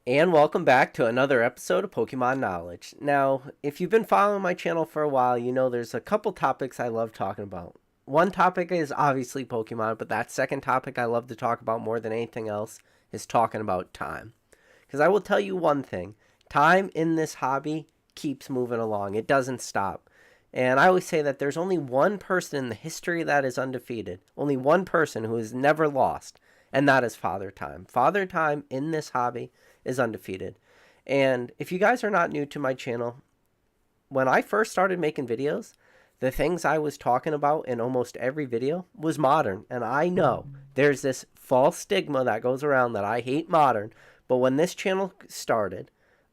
And welcome back to another episode of Pokemon Knowledge. Now, if you've been following my channel for a while, you know there's a couple topics I love talking about. One topic is obviously Pokemon, but that second topic I love to talk about more than anything else is talking about time. Because I will tell you one thing, time in this hobby keeps moving along. It doesn't stop. And I always say that there's only one person in the history that is undefeated, only one person who has never lost, and that is Father Time. Father Time in this hobby is undefeated. And if you guys are not new to my channel, when I first started making videos, the things I was talking about in almost every video was modern. And I know there's this false stigma that goes around that I hate modern. But when this channel started,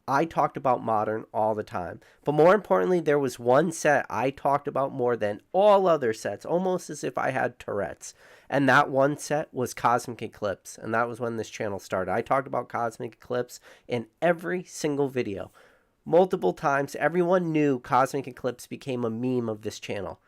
I talked about modern all the time. But more importantly, there was one set I talked about more than all other sets, almost as if I had Tourette's. And that one set was Cosmic Eclipse. And that was when this channel started. I talked about Cosmic Eclipse in every single video. Multiple times, everyone knew Cosmic Eclipse became a meme of this channel.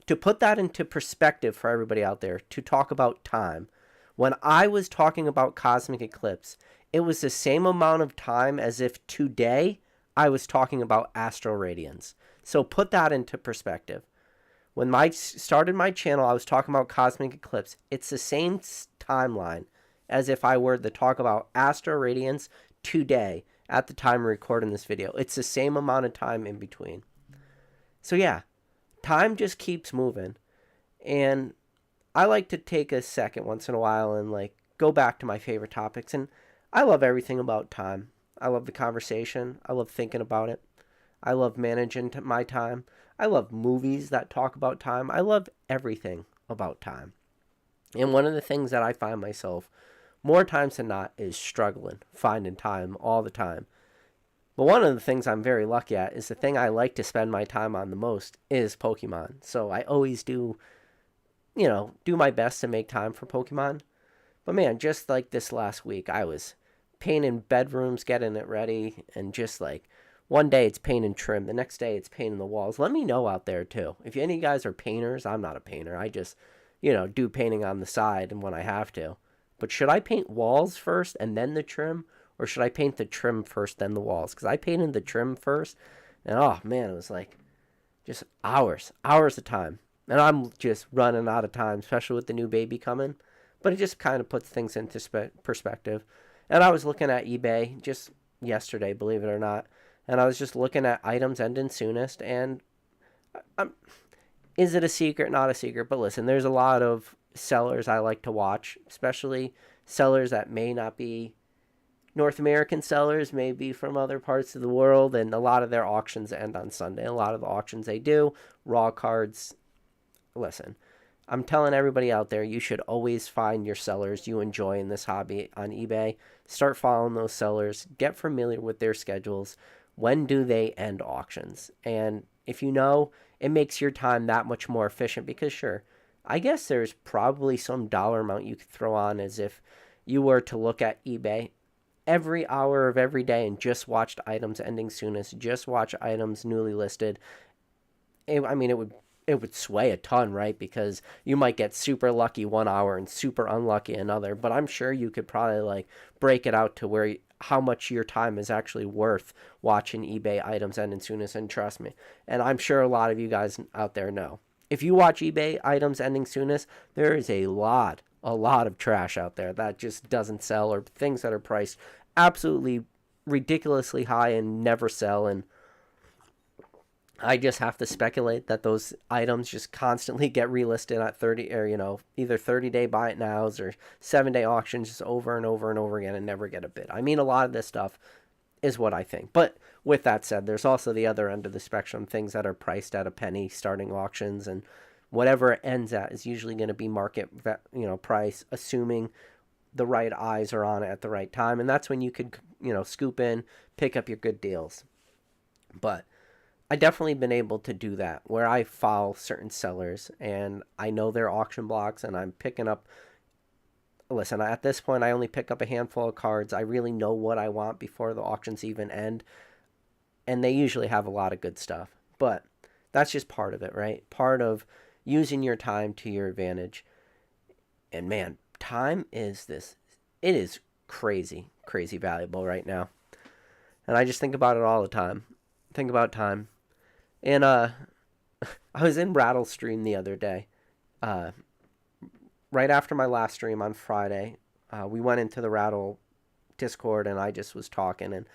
To put that into perspective for everybody out there, to talk about time, when I was talking about Cosmic Eclipse, it was the same amount of time as if today I was talking about astral radiance. So put that into perspective. When I started my channel, I was talking about Cosmic Eclipse. It's the same timeline as if I were to talk about astral radiance today at the time of recording this video. It's the same amount of time in between. So yeah, time just keeps moving. And I like to take a second once in a while and go back to my favorite topics. And I love everything about time. I love the conversation. I love thinking about it. I love managing my time. I love movies that talk about time. I love everything about time. And one of the things that I find myself more times than not is struggling, finding time all the time. But one of the things I'm very lucky at is the thing I like to spend my time on the most is Pokemon. So I always do my best to make time for Pokemon. But man, just like this last week, I was painting bedrooms, getting it ready, and just one day it's painting trim, the next day it's painting the walls. Let me know out there too. If any of you guys are painters, I'm not a painter. I just, do painting on the side and when I have to. But should I paint walls first and then the trim? Or should I paint the trim first, then the walls? Because I painted the trim first, and oh man, it was just hours of time. And I'm just running out of time, especially with the new baby coming. But it just kind of puts things into perspective. And I was looking at eBay just yesterday, believe it or not. And I was just looking at items ending soonest. And is it a secret? Not a secret. But listen, there's a lot of sellers I like to watch, especially sellers that may not be North American sellers, may be from other parts of the world. And a lot of their auctions end on Sunday. A lot of the auctions they do, raw cards. Listen, I'm telling everybody out there, you should always find your sellers you enjoy in this hobby on eBay. Start following those sellers. Get familiar with their schedules. When do they end auctions? And if you know, it makes your time that much more efficient because sure, I guess there's probably some dollar amount you could throw on as if you were to look at eBay every hour of every day and just watched items ending soonest, just watch items newly listed. It would sway a ton, right? Because you might get super lucky 1 hour and super unlucky another. But I'm sure you could probably break it out to where how much your time is actually worth watching eBay items ending soonest. And trust me, and I'm sure a lot of you guys out there know. If you watch eBay items ending soonest, there is a lot of trash out there that just doesn't sell, or things that are priced absolutely ridiculously high and never sell. And I just have to speculate that those items just constantly get relisted at 30 or either 30-day buy it nows or 7-day auctions just over and over and over again and never get a bid. I mean, a lot of this stuff is what I think. But with that said, there's also the other end of the spectrum, things that are priced at a penny starting auctions, and whatever it ends at is usually going to be market price, assuming the right eyes are on it at the right time. And that's when you could scoop in, pick up your good deals. But I definitely been able to do that where I follow certain sellers and I know their auction blocks and I'm picking up. Listen, at this point, I only pick up a handful of cards. I really know what I want before the auctions even end. And they usually have a lot of good stuff. But that's just part of it, right? Part of using your time to your advantage. And man, time is this. It is crazy, crazy valuable right now. And I just think about it all the time. Think about time. And I was in Rattle stream the other day. Uh, right after my last stream on Friday, we went into the Rattle Discord and I just was talking. And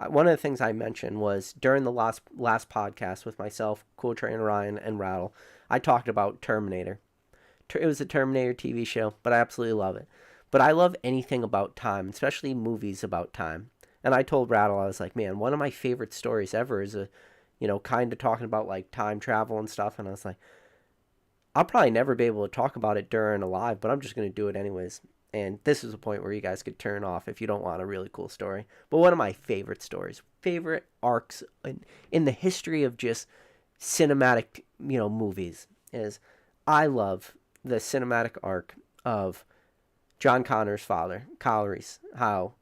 one of the things I mentioned was during the last podcast with myself, Cool Train Ryan, and Rattle, I talked about Terminator. It was a Terminator TV show, but I absolutely love it. But I love anything about time, especially movies about time. And I told Rattle, I was like, man, one of my favorite stories ever is kind of talking about like time travel and stuff. And I was like, I'll probably never be able to talk about it during a live, but I'm just going to do it anyways. And this is a point where you guys could turn off if you don't want a really cool story. But one of my favorite stories, favorite arcs in the history of just cinematic, movies is I love the cinematic arc of John Connor's father, Kyle Reese. How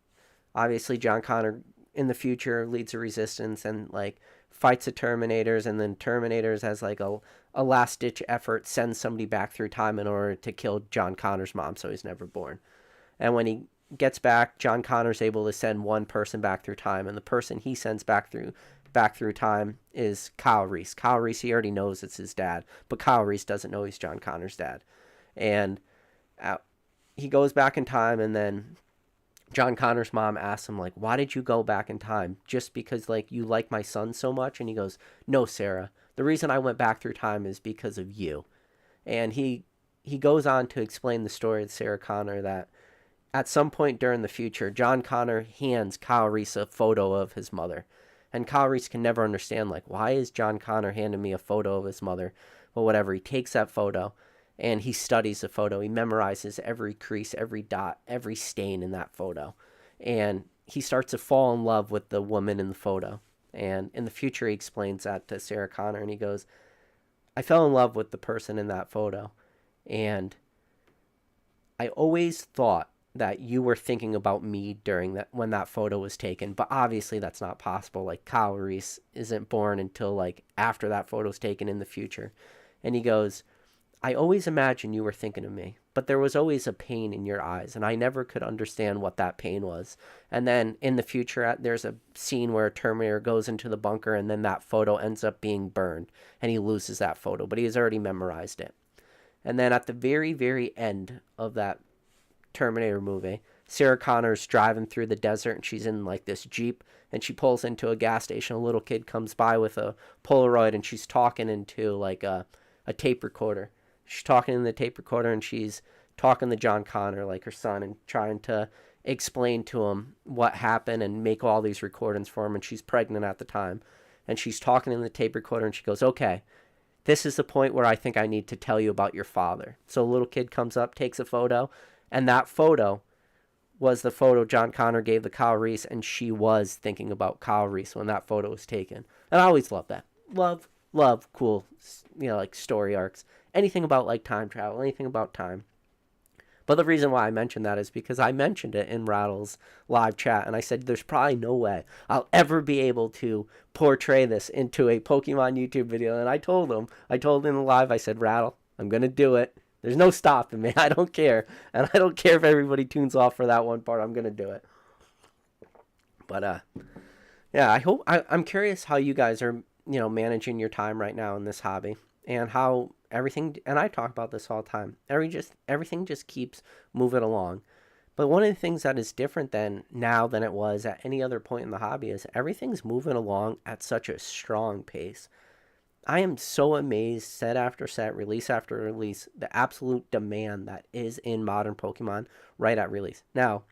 obviously John Connor in the future leads a resistance and like fights the Terminators, and then Terminators as like a last ditch effort sends somebody back through time in order to kill John Connor's mom so he's never born. And when he gets back, John Connor's able to send one person back through time, and the person he sends back through time is Kyle Reese. Kyle Reese, he already knows it's his dad, but Kyle Reese doesn't know he's John Connor's dad. And he goes back in time, and then John Connor's mom asks him, like, why did you go back in time? Just because, like, you like my son so much? And he goes, no, Sarah. The reason I went back through time is because of you. And he goes on to explain the story of Sarah Connor that at some point during the future, John Connor hands Kyle Reese a photo of his mother. And Kyle Reese can never understand, like, why is John Connor handing me a photo of his mother? Well, whatever. He takes that photo and he studies the photo. He memorizes every crease, every dot, every stain in that photo. And he starts to fall in love with the woman in the photo. And in the future, he explains that to Sarah Connor, and he goes, I fell in love with the person in that photo. And I always thought that you were thinking about me during that when that photo was taken, but obviously that's not possible. Like, Kyle Reese isn't born until like after that photo's taken in the future. And he goes, I always imagined you were thinking of me, but there was always a pain in your eyes, and I never could understand what that pain was. And then in the future, there's a scene where a Terminator goes into the bunker, and then that photo ends up being burned, and he loses that photo, but he has already memorized it. And then at the very, very end of that Terminator movie, Sarah Connor's driving through the desert, and she's in like this Jeep, and she pulls into a gas station. A little kid comes by with a Polaroid, and she's talking into like a tape recorder. She's talking in the tape recorder, and she's talking to John Connor, like her son, and trying to explain to him what happened and make all these recordings for him. And she's pregnant at the time. And she's talking in the tape recorder, and she goes, okay, this is the point where I think I need to tell you about your father. So a little kid comes up, takes a photo, and that photo was the photo John Connor gave to Kyle Reese, and she was thinking about Kyle Reese when that photo was taken. And I always love that. Love cool, like story arcs. Anything about like time travel, anything about time. But the reason why I mentioned that is because I mentioned it in Rattle's live chat, and I said there's probably no way I'll ever be able to portray this into a Pokemon YouTube video. And I told him in live, I said, Rattle, I'm going to do it. There's no stopping me. I don't care. And I don't care if everybody tunes off for that one part. I'm going to do it. But, yeah, I'm curious how you guys are, managing your time right now in this hobby, and how everything, and I talk about this all the time, everything just keeps moving along. But one of the things that is different than now than it was at any other point in the hobby is everything's moving along at such a strong pace. I am so amazed, set after set, release after release, the absolute demand that is in modern Pokemon right at release. Now,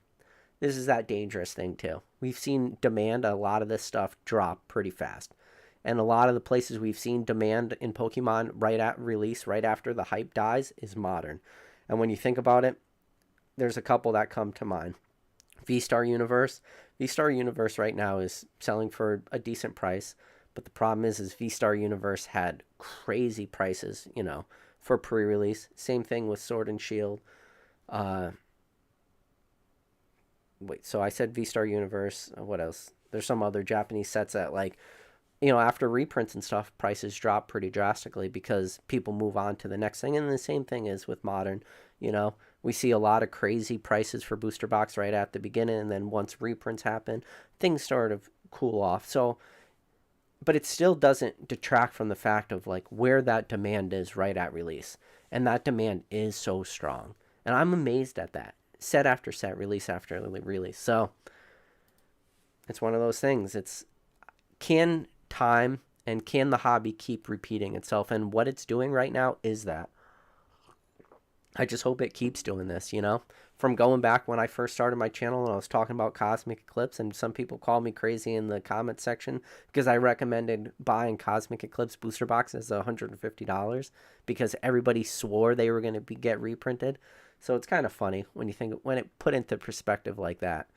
this is that dangerous thing too. We've seen demand, a lot of this stuff drop pretty fast. And a lot of the places we've seen demand in Pokemon right at release, right after the hype dies, is modern. And when you think about it, there's a couple that come to mind. V-Star Universe. V-Star Universe right now is selling for a decent price. But the problem is V-Star Universe had crazy prices, for pre-release. Same thing with Sword and Shield. So I said V-Star Universe. What else? There's some other Japanese sets that, like, after reprints and stuff, prices drop pretty drastically because people move on to the next thing. And the same thing is with modern, We see a lot of crazy prices for booster box right at the beginning, and then once reprints happen, things sort of cool off. So, but it still doesn't detract from the fact of like where that demand is right at release. And that demand is so strong. And I'm amazed at that. Set after set, release after release. So it's one of those things. It's can time and can the hobby keep repeating itself? And what it's doing right now is that. I just hope it keeps doing this, you know? From going back when I first started my channel and I was talking about Cosmic Eclipse, and some people called me crazy in the comment section because I recommended buying Cosmic Eclipse booster boxes at $150 because everybody swore they were going to get reprinted. So it's kind of funny when it put into perspective like that.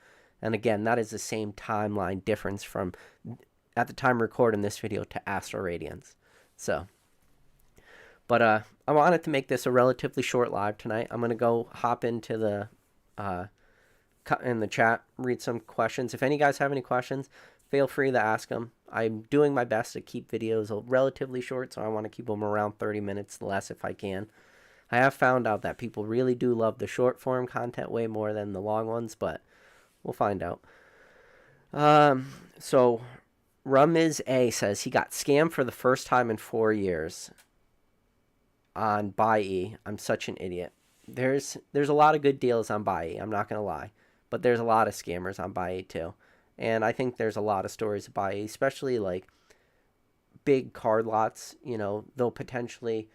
And again, that is the same timeline difference from at the time recording this video to Astral Radiance. So, but I wanted to make this a relatively short live tonight. I'm going to go hop into the in the chat, read some questions. If any guys have any questions, feel free to ask them. I'm doing my best to keep videos relatively short, so I want to keep them around 30 minutes less if I can. I have found out that people really do love the short form content way more than the long ones, but we'll find out. So Rumiz A says he got scammed for the first time in 4 years on Buy-E. I'm such an idiot. There's a lot of good deals on Buy-E, I'm not gonna lie, but there's a lot of scammers on Buy-E too. And I think there's a lot of stories of Buy-E, especially like big card lots. You know, they'll potentially,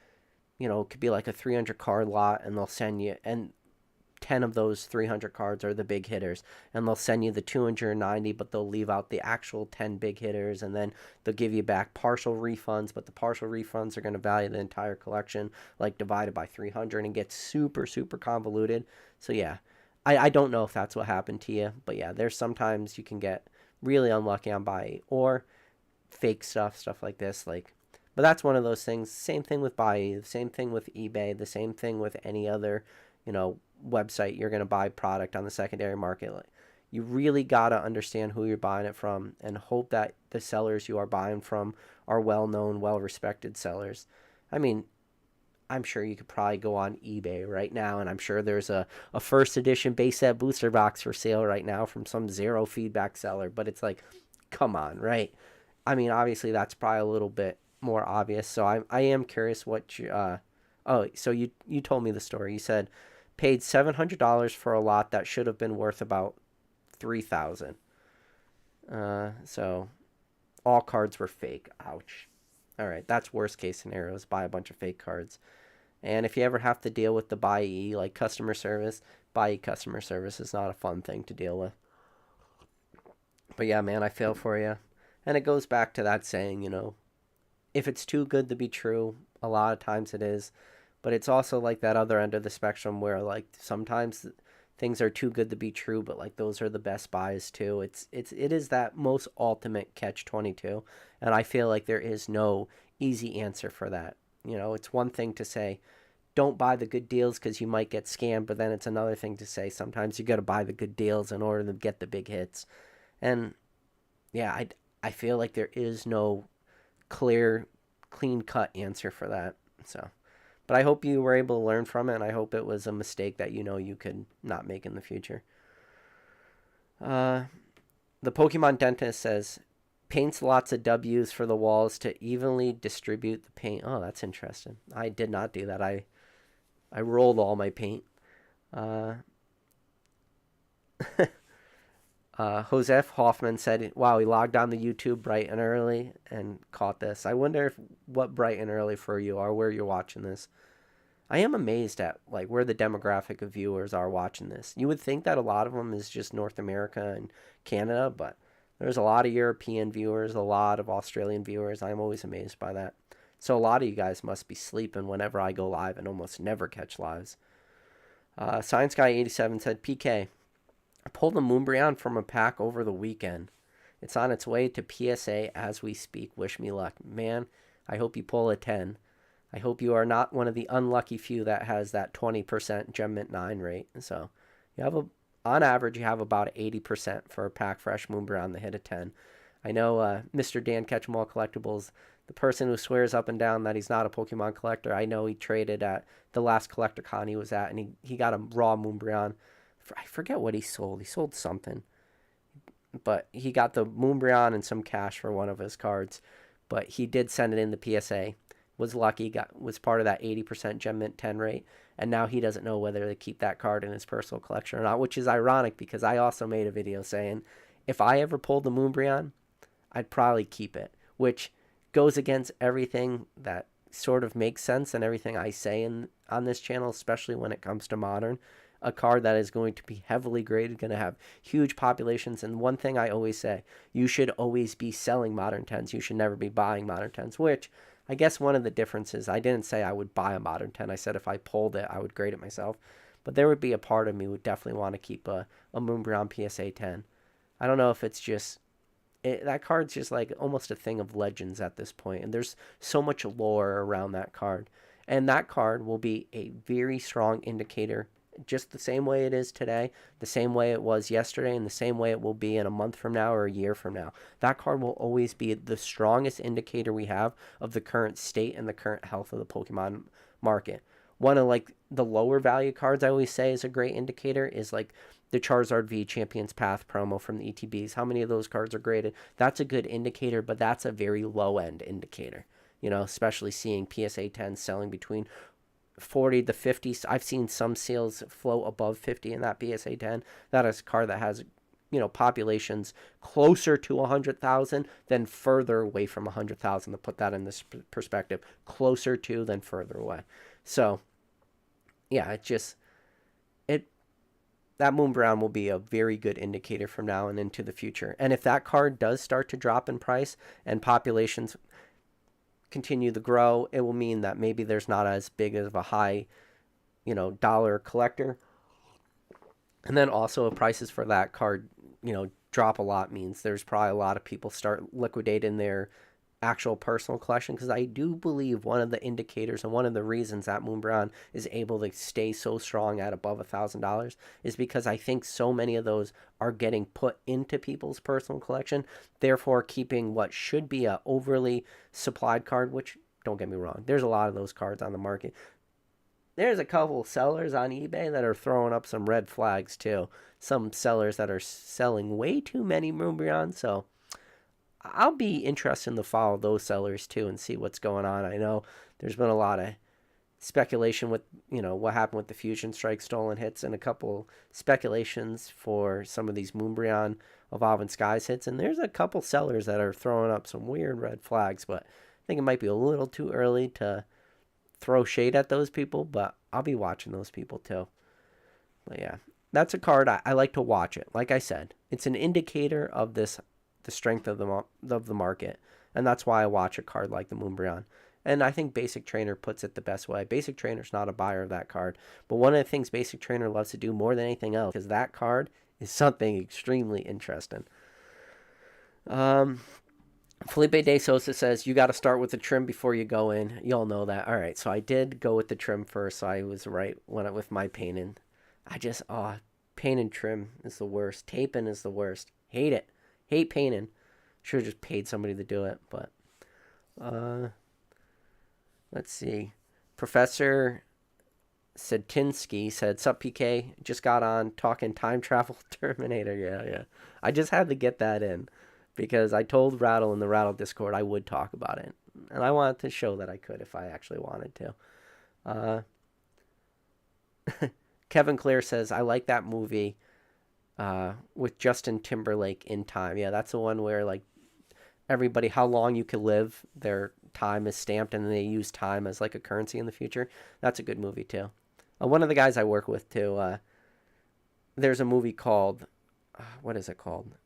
you know, it could be like a 300 card lot, and they'll send you, and 10 of those 300 cards are the big hitters, and they'll send you the 290, but they'll leave out the actual 10 big hitters, and then they'll give you back partial refunds, but the partial refunds are going to value the entire collection, like divided by 300, and get super, super convoluted. So yeah, I don't know if that's what happened to you, but yeah, there's sometimes you can get really unlucky on Buy-E, or fake stuff like this, like, but that's one of those things. Same thing with Buy-E, the same thing with eBay, the same thing with any other, you know, website you're going to buy product on the secondary market. Like, you really got to understand who you're buying it from and hope that the sellers you are buying from are well-known, well-respected sellers. I mean, I'm sure you could probably go on eBay right now, and I'm sure there's a first edition base set booster box for sale right now from some zero feedback seller, but it's like, come on, right? I mean, obviously that's probably a little bit more obvious. So I am curious what you, oh, so you told me the story. You said paid $700 for a lot that should have been worth about $3,000. So all cards were fake. Ouch. All right, that's worst case scenarios. Buy a bunch of fake cards. And if you ever have to deal with the Buy-E, like customer service, Buy-E customer service is not a fun thing to deal with. But yeah, man, I feel for you. And it goes back to that saying, you know, if it's too good to be true, a lot of times it is. But it's also like that other end of the spectrum where like sometimes things are too good to be true, but like those are the best buys too. It is that most ultimate catch-22, and I feel like there is no easy answer for that. You know, it's one thing to say don't buy the good deals because you might get scammed, but then it's another thing to say sometimes you got to buy the good deals in order to get the big hits. And yeah, I feel like there is no clear, clean-cut answer for that. So, but I hope you were able to learn from it, and I hope it was a mistake that you know you could not make in the future. The Pokemon Dentist says, paints lots of W's for the walls to evenly distribute the paint. Oh, that's interesting. I did not do that. I rolled all my paint. Josef Hoffman said, wow, he logged on to YouTube bright and early and caught this. I wonder what bright and early for you are, where you're watching this. I am amazed at like where the demographic of viewers are watching this. You would think that a lot of them is just North America and Canada, but there's a lot of European viewers, a lot of Australian viewers. I'm always amazed by that. So a lot of you guys must be sleeping whenever I go live and almost never catch lives. Science Guy 87 said, PK, I pulled a Moonbreon from a pack over the weekend. It's on its way to PSA as we speak. Wish me luck. Man, I hope you pull a 10. I hope you are not one of the unlucky few that has that 20% Gem Mint 9 rate. So you have on average, you have about 80% for a pack fresh Moonbreon that hit a 10. I know Mr. Dan Ketchumall Collectibles, the person who swears up and down that he's not a Pokemon collector, I know he traded at the last collector con he was at, and he got a raw Moonbreon. I forget what he sold. He sold something. But he got the Moonbreon and some cash for one of his cards. But he did send it in the PSA. Was lucky, was part of that 80% Gem Mint 10 rate. And now he doesn't know whether to keep that card in his personal collection or not, which is ironic because I also made a video saying if I ever pulled the Moonbreon, I'd probably keep it, which goes against everything that sort of makes sense and everything I say on this channel, especially when it comes to modern. A card that is going to be heavily graded, going to have huge populations. And one thing I always say, you should always be selling modern 10s. You should never be buying modern 10s, which I guess one of the differences, I didn't say I would buy a modern 10. I said if I pulled it, I would grade it myself. But there would be a part of me who would definitely want to keep a Moonbreon PSA 10. I don't know if it's just... that card's just like almost a thing of legends at this point. And there's so much lore around that card. And that card will be a very strong indicator, just the same way it is today, the same way it was yesterday, and the same way it will be in a month from now or a year from now. That card will always be the strongest indicator we have of the current state and the current health of the Pokemon market. One of like the lower value cards I always say is a great indicator is like the Charizard V Champions Path promo from the ETBs. How many of those cards are graded? That's a good indicator, but that's a very low end indicator. You know, especially seeing PSA 10 selling between 40 to 50. I've seen some sales flow above 50 in that PSA 10. That is a card that has, you know, populations closer to 100,000 than further away from 100,000, to put that in this perspective. Closer to than further away. So, yeah, that Moonbreon will be a very good indicator from now and into the future. And if that card does start to drop in price and populations continue to grow, it will mean that maybe there's not as big of a high, you know, dollar collector. And then also if prices for that card, you know, drop a lot, means there's probably a lot of people start liquidating their actual personal collection, because I do believe one of the indicators and one of the reasons that Moonbreon is able to stay so strong at above $1,000 is because I think so many of those are getting put into people's personal collection, therefore keeping what should be a overly supplied card, which, don't get me wrong, there's a lot of those cards on the market. There's a couple sellers on eBay that are throwing up some red flags too. Some sellers that are selling way too many Moonbreons, so I'll be interested to follow those sellers too and see what's going on. I know there's been a lot of speculation with, you know, what happened with the Fusion Strike stolen hits, and a couple speculations for some of these Moonbreon Evolving Skies hits. And there's a couple sellers that are throwing up some weird red flags, but I think it might be a little too early to throw shade at those people, but I'll be watching those people too. But yeah, that's a card I like to watch it. Like I said, it's an indicator of the strength of the market, and that's why I watch a card like the Moonbreon. And I think Basic Trainer puts it the best way. Basic Trainer's not a buyer of that card, but one of the things Basic Trainer loves to do more than anything else is that card is something extremely interesting. Felipe De Sosa says, you got to start with the trim before you go in. You all know that. All right, so I did go with the trim first, so I was right with my painting. Paint and trim is the worst. Taping is the worst. Hate it. Hate painting. Should have just paid somebody to do it, but let's see. Professor Setinsky said, "Sup, PK? Just got on talking time travel Terminator." Yeah. I just had to get that in because I told Rattle in the Rattle Discord I would talk about it, and I wanted to show that I could if I actually wanted to. Kevin Clear says, "I like that movie." With Justin Timberlake in Time. Yeah, that's the one where like everybody, how long you can live, their time is stamped, and they use time as like a currency in the future. That's a good movie too. One of the guys I work with too, there's a movie called, what is it called?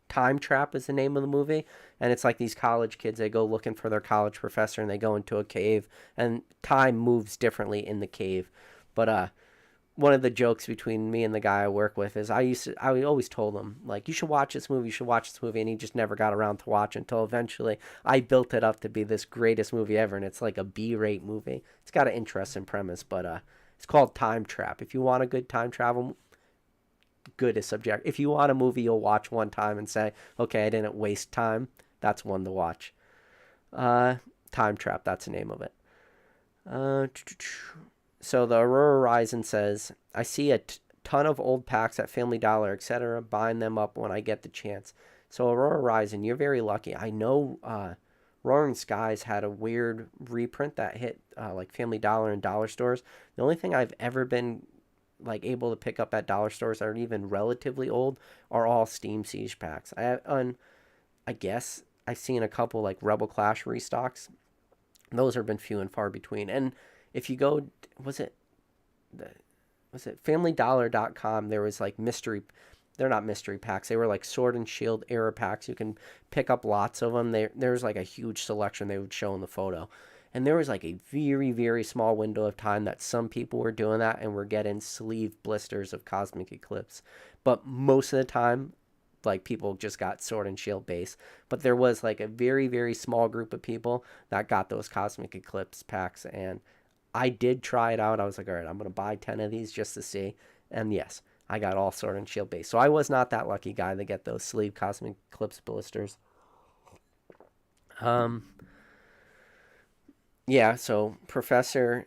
Time Trap is the name of the movie, and it's like these college kids, they go looking for their college professor, and they go into a cave, and time moves differently in the cave. But one of the jokes between me and the guy I work with is I always told him, like, you should watch this movie, and he just never got around to watch until eventually I built it up to be this greatest movie ever, and it's like a B-rate movie. It's got an interesting premise, but it's called Time Trap. If you want a good time travel, good is subject. If you want a movie you'll watch one time and say, okay, I didn't waste time, that's one to watch. Uh, Time Trap, that's the name of it. Uh, so the Aurora Horizon says, I see a ton of old packs at Family Dollar, etc., buying them up when I get the chance. So Aurora Horizon, you're very lucky. I know Roaring Skies had a weird reprint that hit like Family Dollar and dollar stores. The only thing I've ever been like able to pick up at dollar stores that are even relatively old are all Steam Siege packs. I guess I've seen a couple like Rebel Clash restocks. Those have been few and far between. And if you go, was it was it familydollar.com, there was like mystery, they're not mystery packs, they were like Sword and Shield era packs. You can pick up lots of them. There's like a huge selection they would show in the photo, and there was like a very very small window of time that some people were doing that and were getting sleeve blisters of Cosmic Eclipse. But most of the time, like, people just got Sword and Shield base. But there was like a very very small group of people that got those Cosmic Eclipse packs, and I did try it out. I was like, all right, I'm going to buy 10 of these just to see. And yes, I got all Sword and Shield base. So I was not that lucky guy to get those sleeve Cosmic Eclipse blisters. Um, yeah, so Professor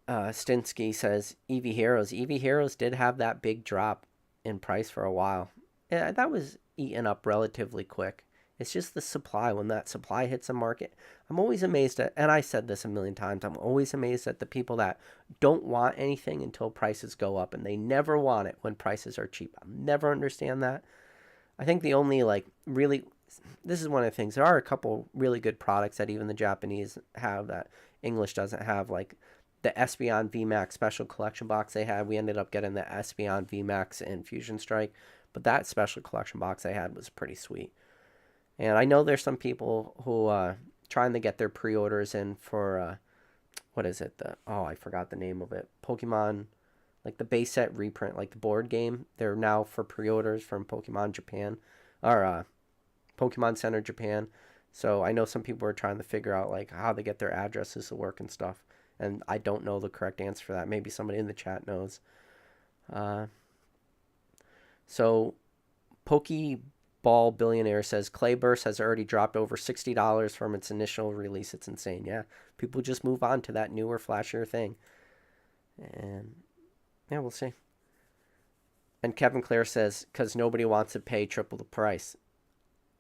Stinsky says EV Heroes. EV Heroes did have that big drop in price for a while. Yeah, that was eaten up relatively quick. It's just the supply. When that supply hits the market, I'm always amazed at, and I said this a million times, I'm always amazed at the people that don't want anything until prices go up, and they never want it when prices are cheap. I'll never understand that. I think the only, like, really, this is one of the things. There are a couple really good products that even the Japanese have that English doesn't have, like the Espeon VMAX special collection box they had. We ended up getting the Espeon VMAX in Fusion Strike, but that special collection box they had was pretty sweet. And I know there's some people who trying to get their pre-orders in for what is it? I forgot the name of it. Pokemon, like the base set reprint, like the board game. They're now for pre-orders from Pokemon Japan, or Pokemon Center Japan. So I know some people are trying to figure out like how they get their addresses to work and stuff. And I don't know the correct answer for that. Maybe somebody in the chat knows. Uh, so Pokeball Billionaire says Clayburst has already dropped over $60 from its initial release. It's insane. Yeah, people just move on to that newer, flashier thing. And yeah, we'll see. And Kevin Clare says, because nobody wants to pay triple the price.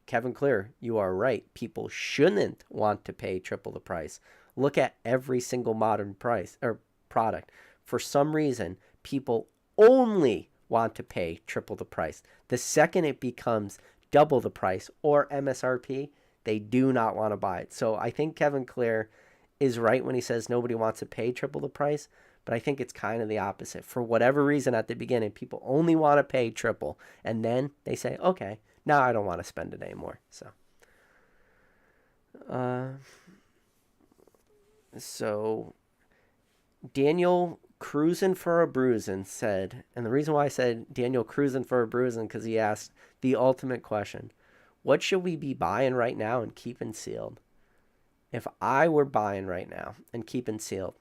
Kevin Clare, you are right. People shouldn't want to pay triple the price. Look at every single modern price or product. For some reason, people only want to pay triple the price. The second it becomes double the price or MSRP, they do not want to buy it. So I think Kevin Clare is right when he says nobody wants to pay triple the price, but I think it's kind of the opposite. For whatever reason, at the beginning, people only want to pay triple, and then they say, okay, now I don't want to spend it anymore. Uh, so Daniel Cruising for a Bruising said, and the reason why I said Daniel Cruising for a Bruising because he asked the ultimate question: what should we be buying right now and keeping sealed? If I were buying right now and keeping sealed,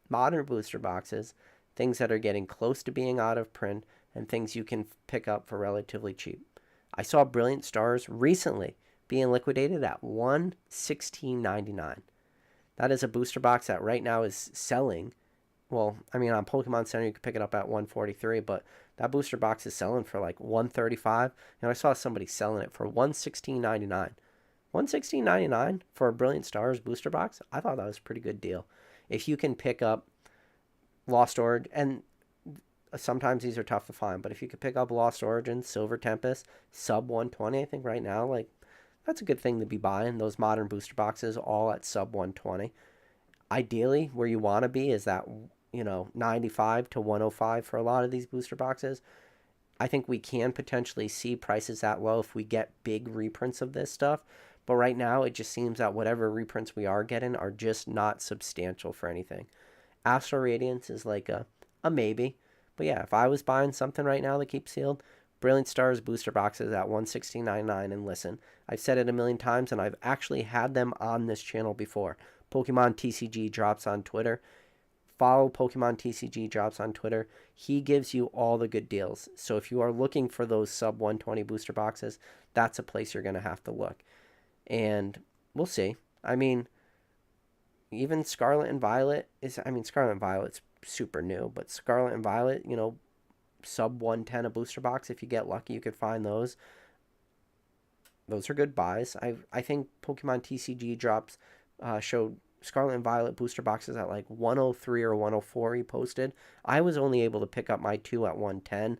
modern booster boxes, things that are getting close to being out of print, and things you can pick up for relatively cheap. I saw Brilliant Stars recently being liquidated at $116.99. That is a booster box that right now is selling. Well, I mean, on Pokemon Center you could pick it up at $143, but that booster box is selling for like $135. And I saw somebody selling it for $116.99. $116.99 for a Brilliant Stars booster box? I thought that was a pretty good deal. If you can pick up Lost Origin, and sometimes these are tough to find, but if you could pick up Lost Origin, Silver Tempest, sub 120, I think right now, like, that's a good thing to be buying. Those modern booster boxes all at sub 120. Ideally, where you want to be is that, 95 to 105 for a lot of these booster boxes. I think we can potentially see prices that low if we get big reprints of this stuff. But right now, it just seems that whatever reprints we are getting are just not substantial for anything. Astral Radiance is like a maybe. But yeah, if I was buying something right now to keep sealed, Brilliant Stars booster boxes at $116.99. And listen, I've said it a million times, and I've actually had them on this channel before. Pokemon TCG drops on Twitter. Follow Pokemon TCG drops on Twitter. He gives you all the good deals. So if you are looking for those sub 120 booster boxes, that's a place you're going to have to look. And we'll see. I mean, even Scarlet and Violet is, I mean, Scarlet and Violet's super new, but Scarlet and Violet, sub 110 a booster box. If you get lucky, you could find those. Those are good buys. I think Pokemon TCG drops showed Scarlet and Violet booster boxes at like 103 or 104 he posted. I was only able to pick up my two at 110.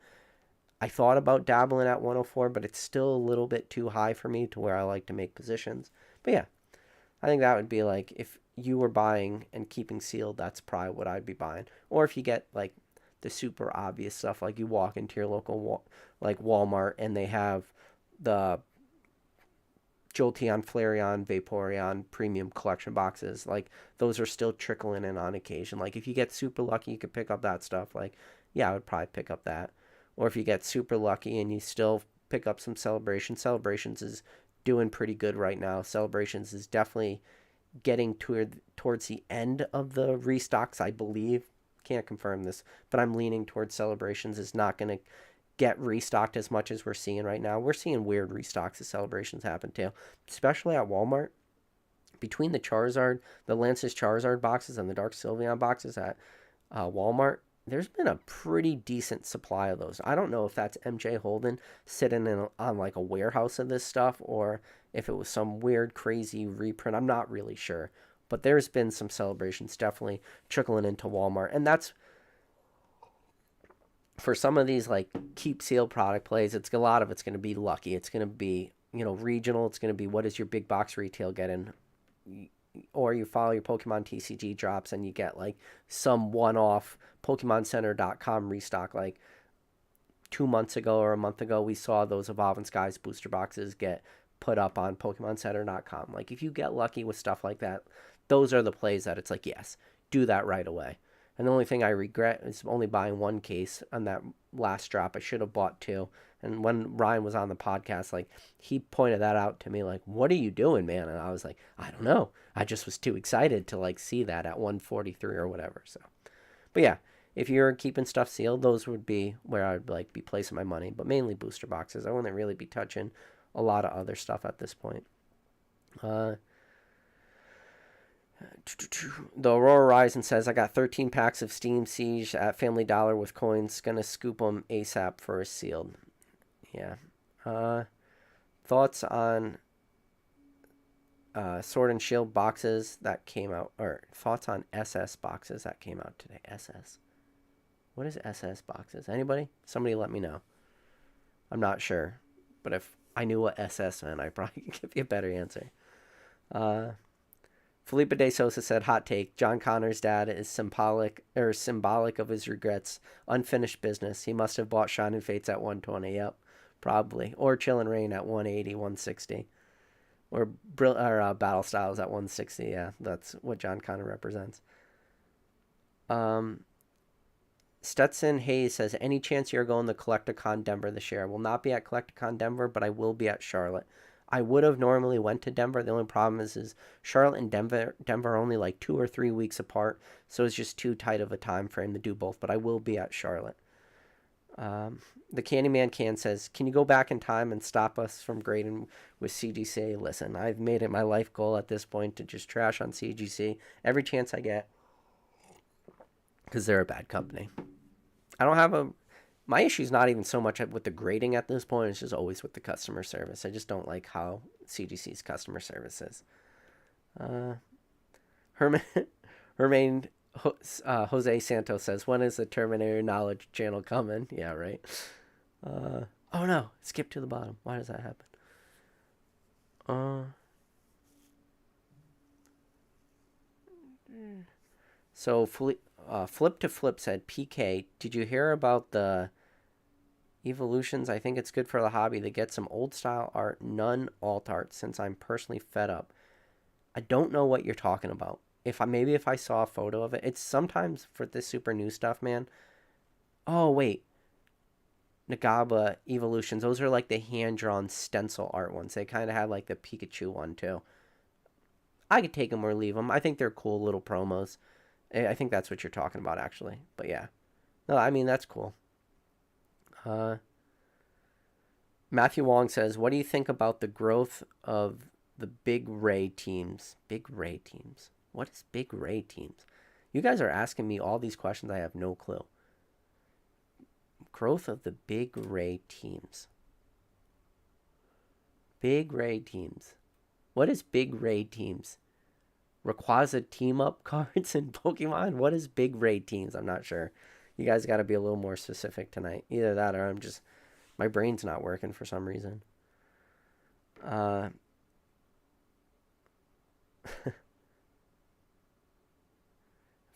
I thought about dabbling at 104, but it's still a little bit too high for me to where I like to make positions. But yeah, I think that would be like if you were buying and keeping sealed, that's probably what I'd be buying. Or if you get like the super obvious stuff, like you walk into your local like Walmart and they have the Jolteon, Flareon, Vaporeon premium collection boxes. Like those are still trickling in on occasion. Like if you get super lucky, you could pick up that stuff. Like yeah, I would probably pick up that. Or if you get super lucky and you still pick up some Celebrations. Celebrations is doing pretty good right now. Celebrations is definitely getting towards the end of the restocks, I believe. Can't confirm this, but I'm leaning towards Celebrations is not going to get restocked as much as we're seeing right now. We're seeing weird restocks as Celebrations happen too, especially at Walmart. Between the Charizard, the Lance's Charizard boxes and the Dark Sylveon boxes at Walmart, there's been a pretty decent supply of those. I don't know if that's MJ Holden sitting on like a warehouse of this stuff or if it was some weird, crazy reprint. I'm not really sure. But there's been some Celebrations definitely trickling into Walmart. And that's for some of these like keep seal product plays. It's a lot of it's going to be lucky. It's going to be, regional. It's going to be what is your big box retail getting, or you follow your Pokemon TCG drops and you get like some one-off PokemonCenter.com restock. Like 2 months ago or a month ago, we saw those Evolving Skies booster boxes get put up on PokemonCenter.com. Like if you get lucky with stuff like that, those are the plays that it's like, yes, do that right away. And the only thing I regret is only buying one case on that last drop. I should have bought two. And when Ryan was on the podcast, like he pointed that out to me, like, what are you doing, man? And I was like, I don't know. I just was too excited to like see that at 143 or whatever. So, but yeah, if you're keeping stuff sealed, those would be where I'd like be placing my money, but mainly booster boxes. I wouldn't really be touching a lot of other stuff at this point. The Aurora Horizon says, I got 13 packs of Steam Siege at Family Dollar with coins. Gonna scoop them ASAP for a sealed. Yeah. Thoughts on Sword and Shield boxes that came out, or thoughts on SS boxes that came out today? SS. What is SS boxes? Anybody? Somebody let me know. I'm not sure. But if I knew what SS meant, I probably could give you a better answer. Felipe De Sosa said, hot take, John Connor's dad is symbolic of his regrets. Unfinished business. He must have bought Shining Fates at 120. Yep, probably. Or Chill and Rain at 180, 160. Or Battle Styles at 160. Yeah, that's what John Connor represents. Stetson Hayes says, any chance you're going to Collecticon Denver this year? I will not be at Collecticon Denver, but I will be at Charlotte. I would have normally went to Denver. The only problem is Charlotte and Denver are only like 2 or 3 weeks apart, so it's just too tight of a time frame to do both. But I will be at Charlotte. The Candyman Can says, can you go back in time and stop us from grading with CGC? Listen, I've made it my life goal at this point to just trash on CGC every chance I get because they're a bad company. I don't have my issue is not even so much with the grading at this point. It's just always with the customer service. I just don't like how CGC's customer service is. Jose Santos says, when is the Terminator Knowledge channel coming? Yeah, right. Oh no, skip to the bottom. Why does that happen? So Flip to Flip said, PK, did you hear about the Evolutions? I think it's good for the hobby to get some old style art, none alt art, since I'm personally fed up. I don't know what you're talking about. If I saw a photo of it, it's sometimes for this super new stuff, man. Oh wait, Nagaba Evolutions. Those are like the hand drawn stencil art ones. They kind of have like the Pikachu one too. I could take them or leave them. I think they're cool little promos. I think that's what you're talking about, actually. But yeah. No, I mean, that's cool. Matthew Wong says, what do you think about the growth of the big Ray teams. Big Ray teams. What is big Ray teams? You guys are asking me all these questions. I have no clue. Growth of the big Ray teams. Big Ray teams. What is big Ray teams? Rayquaza team up cards in Pokemon? What is big Ray teams? I'm not sure. You guys got to be a little more specific tonight. Either that or my brain's not working for some reason.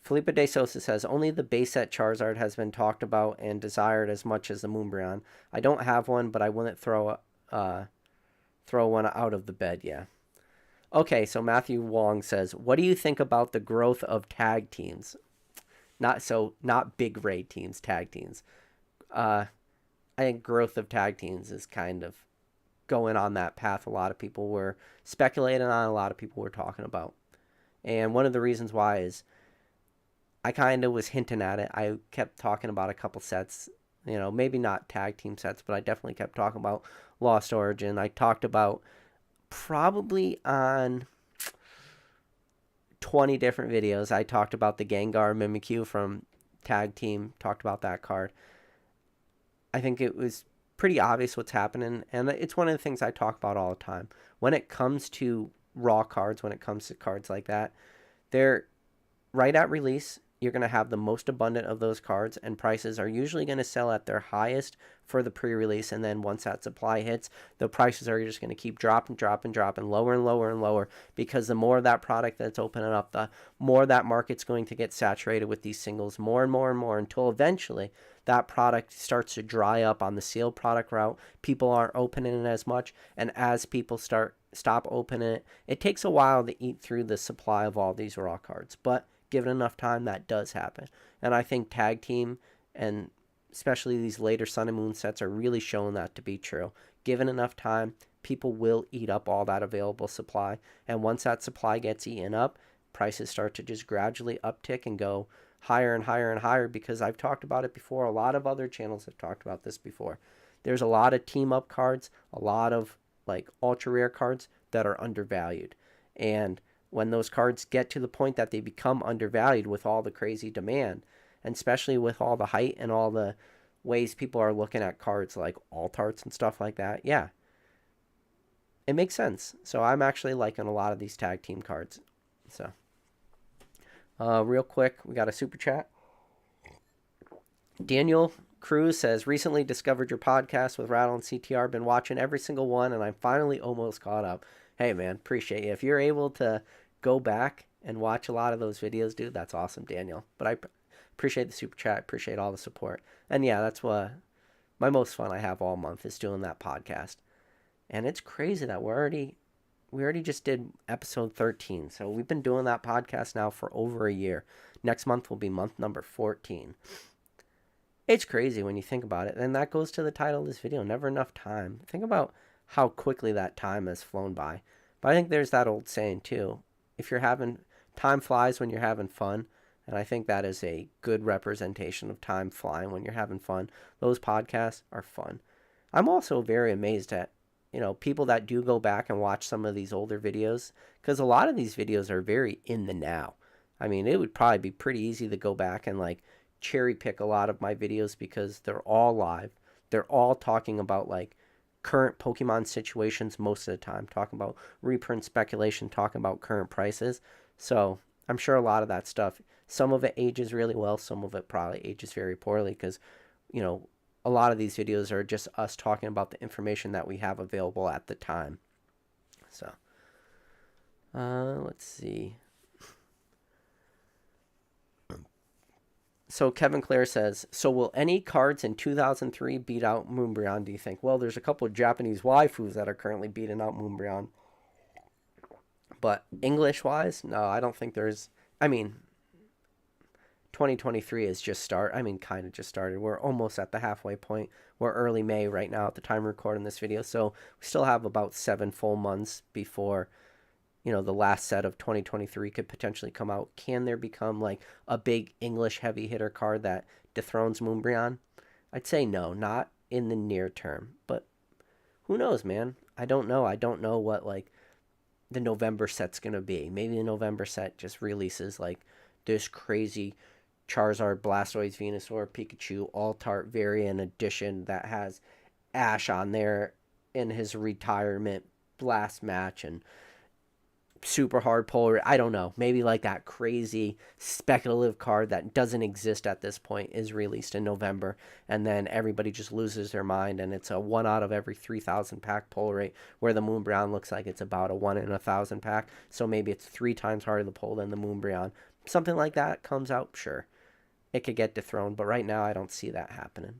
Felipe de Sosa says, only the base set Charizard has been talked about and desired as much as the Moonbreon. I don't have one, but I wouldn't throw one out of the bed, yeah. Okay, so Matthew Wong says, what do you think about the growth of tag teams? Not big raid teams, tag teams. I think growth of tag teams is kind of going on that path a lot of people were speculating on, a lot of people were talking about. And one of the reasons why is I kind of was hinting at it. I kept talking about a couple sets, maybe not tag team sets, but I definitely kept talking about Lost Origin. I talked about probably on 20 different videos. I talked about the Gengar Mimikyu from Tag Team, talked about that card. I think it was pretty obvious what's happening, and it's one of the things I talk about all the time. When it comes to raw cards, when it comes to cards like that, they're right at release. You're going to have the most abundant of those cards, and prices are usually going to sell at their highest for the pre-release, and then once that supply hits, the prices are just going to keep dropping, lower and lower and lower, because the more of that product that's opening up, the more that market's going to get saturated with these singles, more and more and more, until eventually that product starts to dry up on the sealed product route. People aren't opening it as much, and as people stop opening it, it takes a while to eat through the supply of all these raw cards, but given enough time, that does happen. And I think Tag Team, and especially these later Sun and Moon sets, are really showing that to be true. Given enough time, people will eat up all that available supply. And once that supply gets eaten up, prices start to just gradually uptick and go higher and higher and higher, because I've talked about it before. A lot of other channels have talked about this before. There's a lot of team-up cards, a lot of ultra-rare cards that are undervalued. And when those cards get to the point that they become undervalued with all the crazy demand, and especially with all the hype and all the ways people are looking at cards like alt-arts and stuff like that, yeah, it makes sense. So I'm actually liking a lot of these tag team cards. So real quick, we got a super chat. Daniel Cruz says, recently discovered your podcast with Rattle and CTR. Been watching every single one, and I'm finally almost caught up. Hey, man, appreciate you. If you're able to go back and watch a lot of those videos, dude, that's awesome, Daniel. But I appreciate the super chat. Appreciate all the support. And yeah, that's what my most fun I have all month is doing that podcast. And it's crazy that we already just did episode 13. So we've been doing that podcast now for over a year. Next month will be month number 14. It's crazy when you think about it. And that goes to the title of this video, Never Enough Time. Think about how quickly that time has flown by. But I think there's that old saying too. If you're having, time flies when you're having fun. And I think that is a good representation of time flying when you're having fun. Those podcasts are fun. I'm also very amazed at, people that do go back and watch some of these older videos, because a lot of these videos are very in the now. I mean, it would probably be pretty easy to go back and cherry pick a lot of my videos, because they're all live. They're all talking about current Pokemon situations most of the time, talking about reprint speculation, talking about current prices. So I'm sure a lot of that stuff, some of it ages really well, some of it probably ages very poorly, because a lot of these videos are just us talking about the information that we have available at the time. So let's see. So Kevin Clare says, so will any cards in 2003 beat out Moonbreon, do you think? Well, there's a couple of Japanese waifus that are currently beating out Moonbreon. But English-wise, no, I don't think there's... 2023 is kind of just started. We're almost at the halfway point. We're early May right now at the time of recording this video. So we still have about 7 full months before... the last set of 2023 could potentially come out. Can there become a big English heavy hitter card that dethrones Moonbreon? I'd say no, not in the near term. But who knows, man? I don't know. I don't know what the November set's gonna be. Maybe the November set just releases like this crazy Charizard, Blastoise, Venusaur, Pikachu, Altart variant edition that has Ash on there in his retirement blast match and super hard polar. I don't know. Maybe like that crazy speculative card that doesn't exist at this point is released in November, and then everybody just loses their mind, and it's a 1 out of every 3,000 pack pull rate, where the Moonbreon looks like it's about a 1 in 1,000 pack. So maybe it's 3 times harder to pull than the Moonbreon. Something like that comes out, sure, it could get dethroned, but right now I don't see that happening.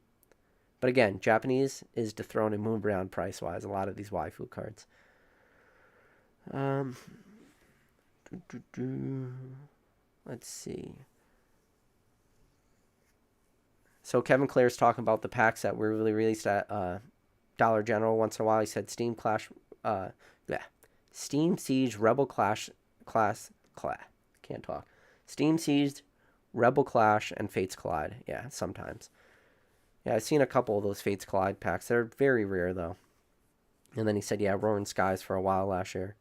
But again, Japanese is dethroning Moonbreon price wise. A lot of these waifu cards. Let's see. So Kevin Clare's talking about the packs that were really released at Dollar General once in a while. He said Steam Siege, Rebel Clash, can't talk. Steam Siege, Rebel Clash, and Fates Collide. Yeah, sometimes. Yeah, I've seen a couple of those Fates Collide packs. They're very rare though. And then he said, yeah, Roaring Skies for a while last year.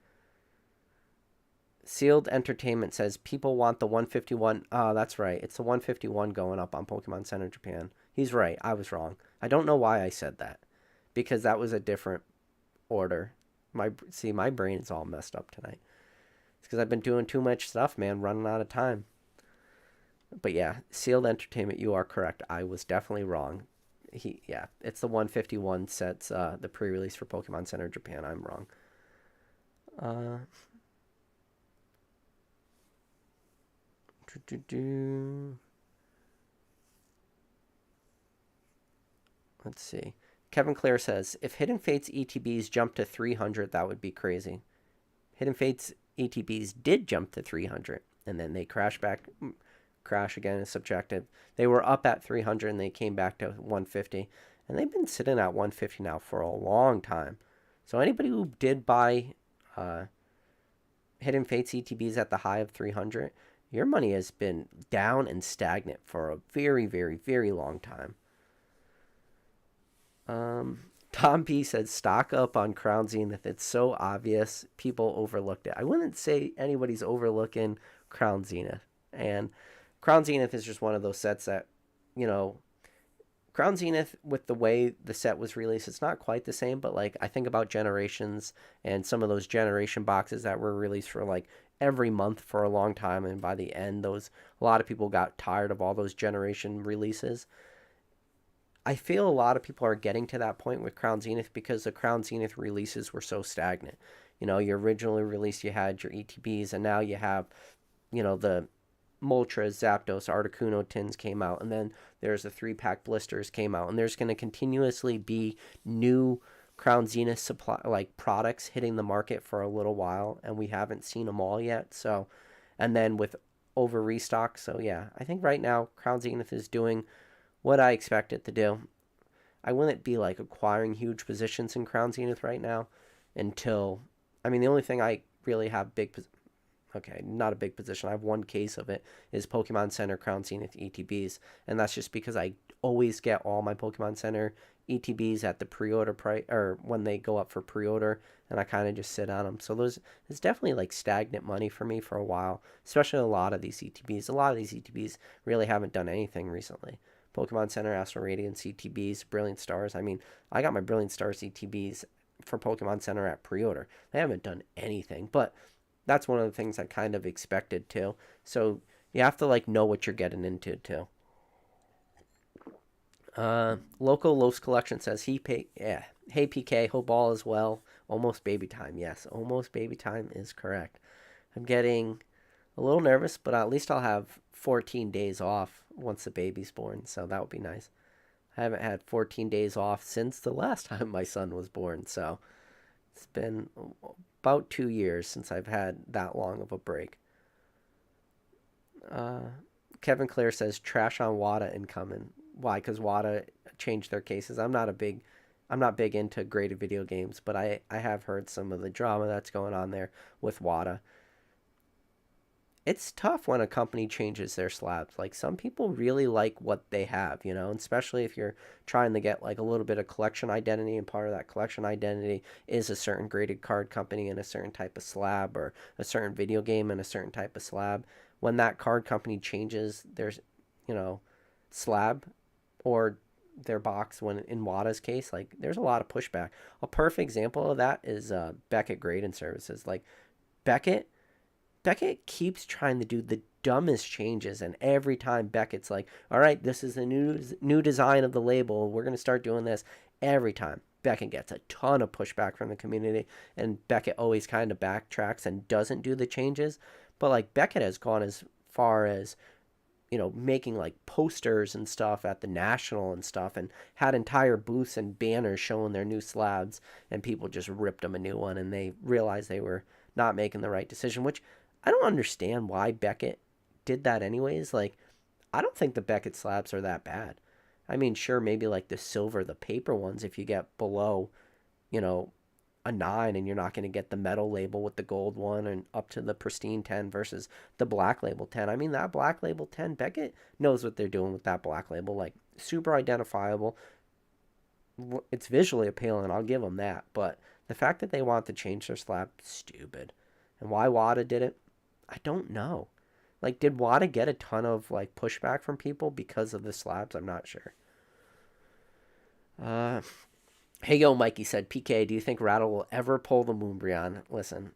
Sealed Entertainment says people want the 151. Oh, that's right. It's the 151 going up on Pokemon Center Japan. He's right. I was wrong. I don't know why I said that, because that was a different order. My brain is all messed up tonight. It's because I've been doing too much stuff, man. Running out of time. But yeah, Sealed Entertainment, you are correct. I was definitely wrong. It's the 151 sets, the pre-release for Pokemon Center Japan. I'm wrong. Let's see. Kevin Clare says, if Hidden Fates ETBs jump to 300, that would be crazy. Hidden Fates ETBs did jump to 300, and then they crash again is subjective. They were up at 300, and they came back to 150, and they've been sitting at 150 now for a long time. So anybody who did buy Hidden Fates ETBs at the high of 300, your money has been down and stagnant for a very, very, very long time. Tom P said, stock up on Crown Zenith. It's so obvious. People overlooked it. I wouldn't say anybody's overlooking Crown Zenith. And Crown Zenith is just one of those sets that, Crown Zenith, with the way the set was released, it's not quite the same, but like I think about Generations and some of those Generation boxes that were released for like every month for a long time, and by the end a lot of people got tired of all those Generation releases. I feel a lot of people are getting to that point with Crown Zenith because the Crown Zenith releases were so stagnant. You originally released, you had your ETBs, and now you have, the Moltres, Zapdos, Articuno tins came out, and then there's the 3-pack blisters came out, and there's going to continuously be new Crown Zenith supply products hitting the market for a little while, and we haven't seen them all yet. So, and then with over restock, so yeah, I think right now Crown Zenith is doing what I expect it to do. I wouldn't be like acquiring huge positions in Crown Zenith right now until, the only thing I really have not a big position, I have one case of it, is Pokemon Center Crown Zenith ETBs, and that's just because I always get all my Pokemon Center ETBs at the pre-order price, or when they go up for pre-order, and I kind of just sit on them. So there's definitely like stagnant money for me for a while, especially a lot of these ETBs. A lot of these ETBs really haven't done anything recently. Pokemon Center, Astral Radiance ETBs, Brilliant Stars. I got my Brilliant Stars ETBs for Pokemon Center at pre-order. They haven't done anything, but that's one of the things I kind of expected too. So you have to like know what you're getting into too. Local Los Collection says, hey PK, hope all is well. Almost baby time. Yes, almost baby time is correct. I'm getting a little nervous, but at least I'll have 14 days off once the baby's born, so that would be nice. I haven't had 14 days off since the last time my son was born, so it's been about 2 years since I've had that long of a break. Kevin Clare says, trash on WADA incoming. Why? Because WADA changed their cases. I'm not big into graded video games, but I have heard some of the drama that's going on there with WADA. it's tough when a company changes their slabs. Like some people really like what they have, and especially if you're trying to get like a little bit of collection identity, and part of that collection identity is a certain graded card company and a certain type of slab, or a certain video game and a certain type of slab. When that card company changes their, slab or their box, when in Wada's case, like there's a lot of pushback. A perfect example of that is Beckett Grading Services. Like Beckett Beckett keeps trying to do the dumbest changes, and every time Beckett's like, all right, this is the new design of the label, we're going to start doing this. Every time Beckett gets a ton of pushback from the community, and Beckett always kind of backtracks and doesn't do the changes. But like Beckett has gone as far as, making like posters and stuff at the National and stuff, and had entire booths and banners showing their new slabs, and people just ripped them a new one, and they realized they were not making the right decision, which I don't understand why Beckett did that anyways. Like, I don't think the Beckett slabs are that bad. I mean, sure, maybe like the silver, the paper ones, if you get below, you know, a 9, and you're not going to get the metal label with the gold one, and up to the pristine 10 versus the black label 10. I mean, that black label 10, Beckett knows what they're doing with that black label. Like, super identifiable. It's visually appealing, I'll give them that. But the fact that they want to change their slab, stupid. And why WADA did it, I don't know. Like, did WADA get a ton of, like, pushback from people because of the slabs? I'm not sure. Hey, yo, Mikey said, PK, do you think Rattle will ever pull the Moonbreon? Listen,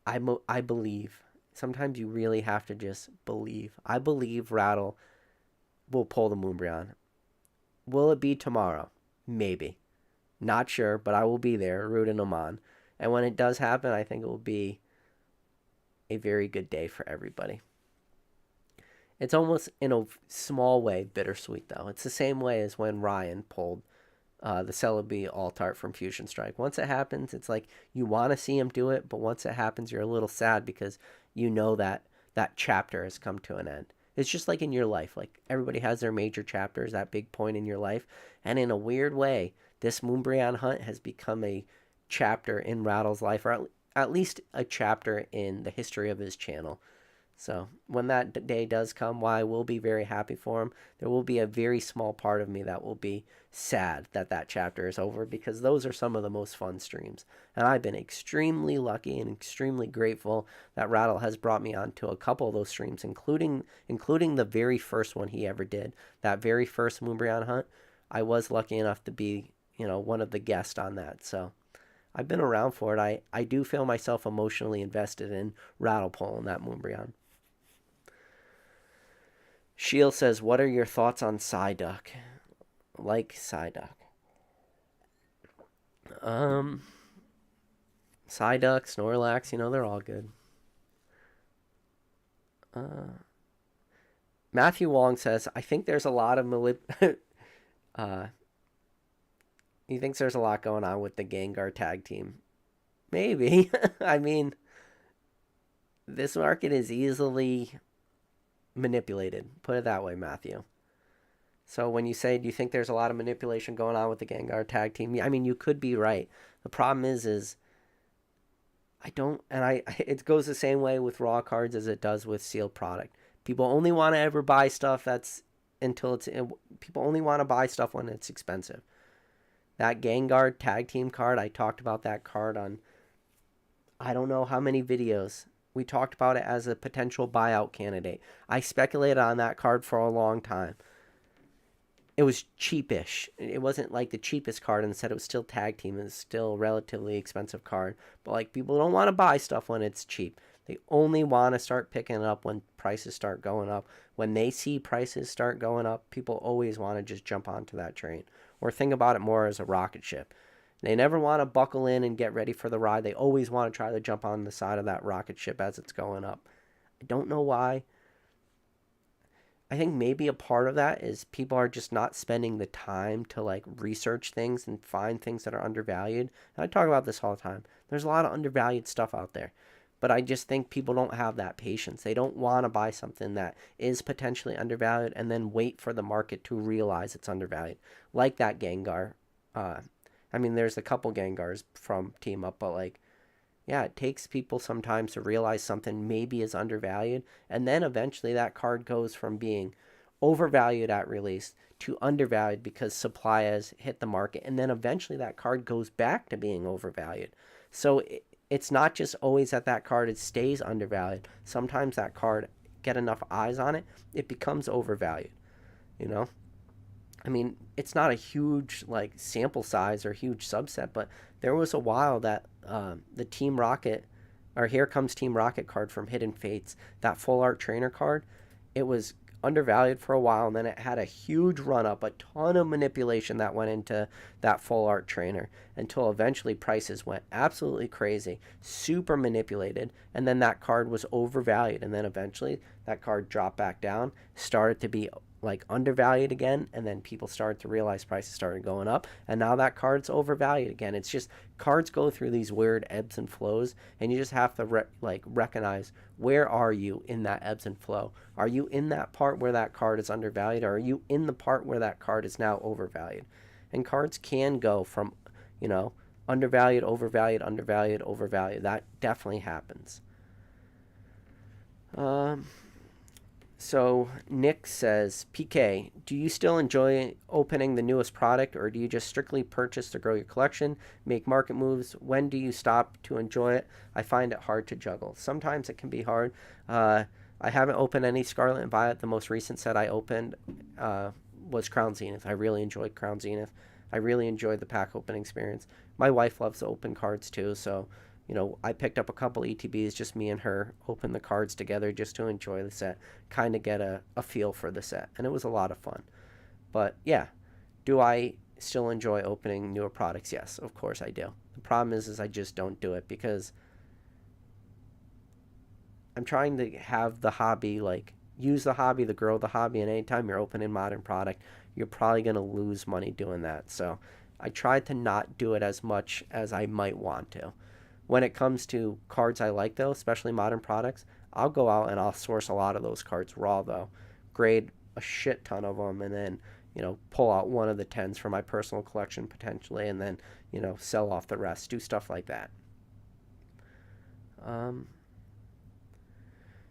I believe. Sometimes you really have to just believe. I believe Rattle will pull the Moonbreon. Will it be tomorrow? Maybe. Not sure, but I will be there rooting him on. And when it does happen, I think it will be a very good day for everybody. It's almost, in a small way, bittersweet, though. It's the same way as when Ryan pulled the Celebi Alt-Art from Fusion Strike. Once it happens, it's like you want to see him do it, but once it happens, you're a little sad because you know that that chapter has come to an end. It's just like in your life. Like, everybody has their major chapters, that big point in your life. And in a weird way, this Moonbreon hunt has become a chapter in Rattle's life, or at least a chapter in the history of his channel. So when that day does come, while I will be very happy for him, there will be a very small part of me that will be sad that that chapter is over, because those are some of the most fun streams. And I've been extremely lucky and extremely grateful that Rattle has brought me on to a couple of those streams, including the very first one he ever did, that very first Moonbreon hunt. I was lucky enough to be, one of the guests on that. So I've been around for it. I do feel myself emotionally invested in Rattle pulling that Moonbreon. Shield says, what are your thoughts on Psyduck? Like Psyduck. Psyduck, Snorlax, they're all good. Matthew Wong says, I think there's a lot of he thinks there's a lot going on with the Gengar tag team. Maybe. I mean, this market is easily manipulated. Put it that way, Matthew. So when you say, do you think there's a lot of manipulation going on with the Gengar tag team? I mean, you could be right. The problem is I don't, and it goes the same way with raw cards as it does with sealed product. People only want to ever buy stuff people only want to buy stuff when it's expensive. That Gengar tag team card, I talked about that card on I don't know how many videos. We talked about it as a potential buyout candidate. I speculated on that card for a long time. It was cheapish. It wasn't like the cheapest card, and instead it was still tag team. It was still a relatively expensive card. But like, people don't want to buy stuff when it's cheap. They only want to start picking it up when prices start going up. When they see prices start going up, people always want to just jump onto that train. Or think about it more as a rocket ship. They never want to buckle in and get ready for the ride. They always want to try to jump on the side of that rocket ship as it's going up. I don't know why. I think maybe a part of that is people are just not spending the time to like research things and find things that are undervalued. And I talk about this all the time. There's a lot of undervalued stuff out there. But I just think people don't have that patience. They don't want to buy something that is potentially undervalued and then wait for the market to realize it's undervalued. Like that Gengar. I mean, there's a couple Gengars from Team Up, but like, yeah, it takes people sometimes to realize something maybe is undervalued, and then eventually that card goes from being overvalued at release to undervalued because supply has hit the market, and then eventually that card goes back to being overvalued. So it's not just always that that card it stays undervalued. Sometimes that card get enough eyes on it, it becomes overvalued. You know, I mean, it's not a huge like sample size or huge subset, but there was a while that the Team Rocket or Here Comes Team Rocket card from Hidden Fates, that full art trainer card, it was undervalued for a while, and then it had a huge run up, a ton of manipulation that went into that full art trainer until eventually prices went absolutely crazy, super manipulated, and then that card was overvalued, and then eventually that card dropped back down, started to be like undervalued again, and then people started to realize prices started going up, and now that card's overvalued again. It's just cards go through these weird ebbs and flows, and you just have to recognize where are you in that ebbs and flow. Are you in that part where that card is undervalued, or are you in the part where that card is now overvalued? And cards can go from, you know, undervalued, overvalued, undervalued, overvalued. That definitely happens. So Nick says, PK, do you still enjoy opening the newest product, or do you just strictly purchase to grow your collection, make market moves? When do you stop to enjoy it? I find it hard to juggle. Sometimes it can be hard. I haven't opened any Scarlet and Violet. The most recent set I opened was Crown Zenith. I really enjoyed Crown Zenith. I really enjoyed the pack opening experience. My wife loves to open cards too, so you know, I picked up a couple ETBs, just me and her, open the cards together just to enjoy the set, kind of get a feel for the set, and it was a lot of fun. But yeah, do I still enjoy opening newer products? Yes, of course I do. The problem is I just don't do it because I'm trying to have the hobby, like, use the hobby to grow the hobby, and anytime you're opening modern product, you're probably going to lose money doing that. So I try to not do it as much as I might want to. When it comes to cards I like, though, especially modern products, I'll go out and I'll source a lot of those cards raw, though. Grade a shit ton of them, and then, you know, pull out one of the 10s for my personal collection potentially, and then, you know, sell off the rest. Do stuff like that.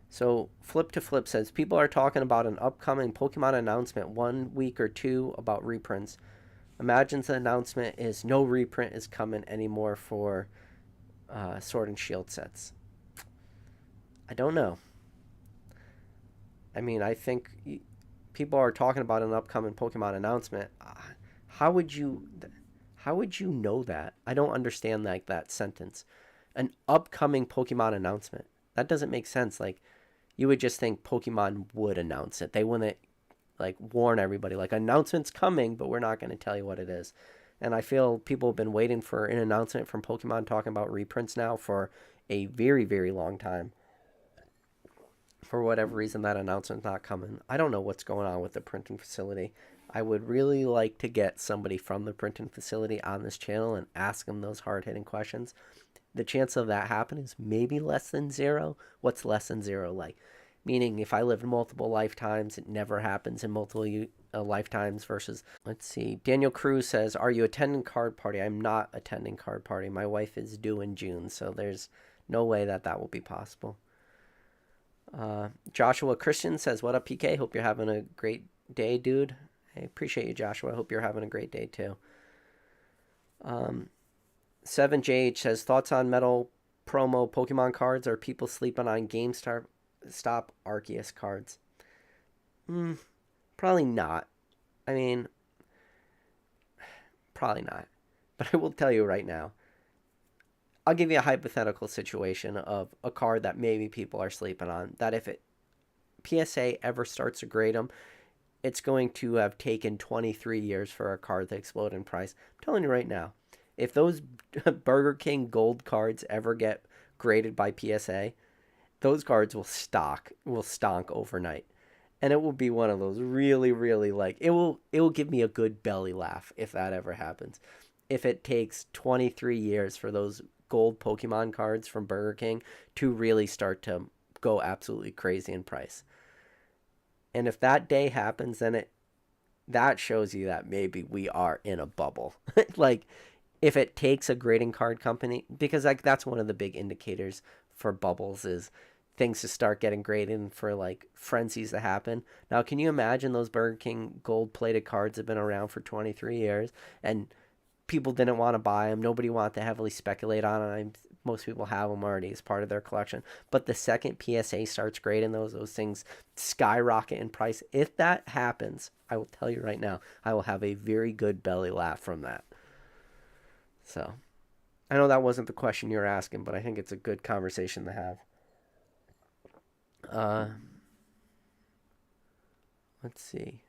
So Flip to Flip says, people are talking about an upcoming Pokemon announcement 1 week or two about reprints. Imagines the announcement is no reprint is coming anymore for Sword and Shield sets. I don't know. I mean, I think people are talking about an upcoming Pokemon announcement. How would you know that? I don't understand that sentence. An upcoming Pokemon announcement. That doesn't make sense. Like, you would just think Pokemon would announce it. They wouldn't like warn everybody like announcement's coming, but we're not going to tell you what it is. And I feel people have been waiting for an announcement from Pokemon talking about reprints now for a very, very long time. For whatever reason, that announcement's not coming. I don't know what's going on with the printing facility. I would really like to get somebody from the printing facility on this channel and ask them those hard-hitting questions. The chance of that happening is maybe less than zero. What's less than zero like? Meaning if I lived multiple lifetimes, it never happens in multiple lifetimes versus, let's see, Daniel Cruz says, are you attending card party? I'm not attending card party. My wife is due in June, so there's no way that will be possible. Joshua Christian says, what up, PK? Hope you're having a great day, dude. I appreciate you, Joshua. I hope you're having a great day, too. 7JH says, thoughts on metal promo Pokemon cards? Are people sleeping on GameStop Arceus cards? Probably not. I mean, probably not. But I will tell you right now, I'll give you a hypothetical situation of a card that maybe people are sleeping on, that if PSA ever starts to grade them, it's going to have taken 23 years for a card to explode in price. I'm telling you right now, if those Burger King gold cards ever get graded by PSA, those cards will stonk overnight. And it will be one of those really, really like, it will give me a good belly laugh if that ever happens. If it takes 23 years for those gold Pokemon cards from Burger King to really start to go absolutely crazy in price. And if that day happens, then that shows you that maybe we are in a bubble. Like, if it takes a grading card company, because like that's one of the big indicators for bubbles is things to start getting graded and for like frenzies to happen. Now, can you imagine those Burger King gold plated cards have been around for 23 years and people didn't want to buy them. Nobody wanted to heavily speculate on them. Most people have them already as part of their collection. But the second PSA starts grading those things skyrocket in price. If that happens, I will tell you right now, I will have a very good belly laugh from that. So, I know that wasn't the question you were asking, but I think it's a good conversation to have. Uh, let's see.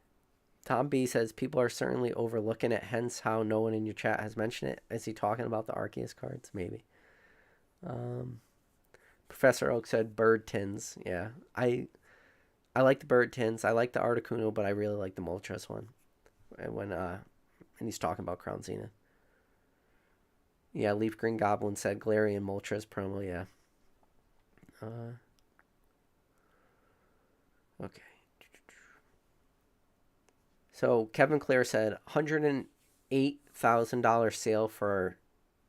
Tom B says people are certainly overlooking it, hence how no one in your chat has mentioned it. Is he talking about the Arceus cards? Maybe. Professor Oak said bird tins. Yeah, I like the bird tins. I like the Articuno, but I really like the Moltres one. And and he's talking about Crown Zenith. Yeah, Leaf Green Goblin said Galarian Moltres promo. Yeah. Okay. So Kevin Clare said $108,000 sale for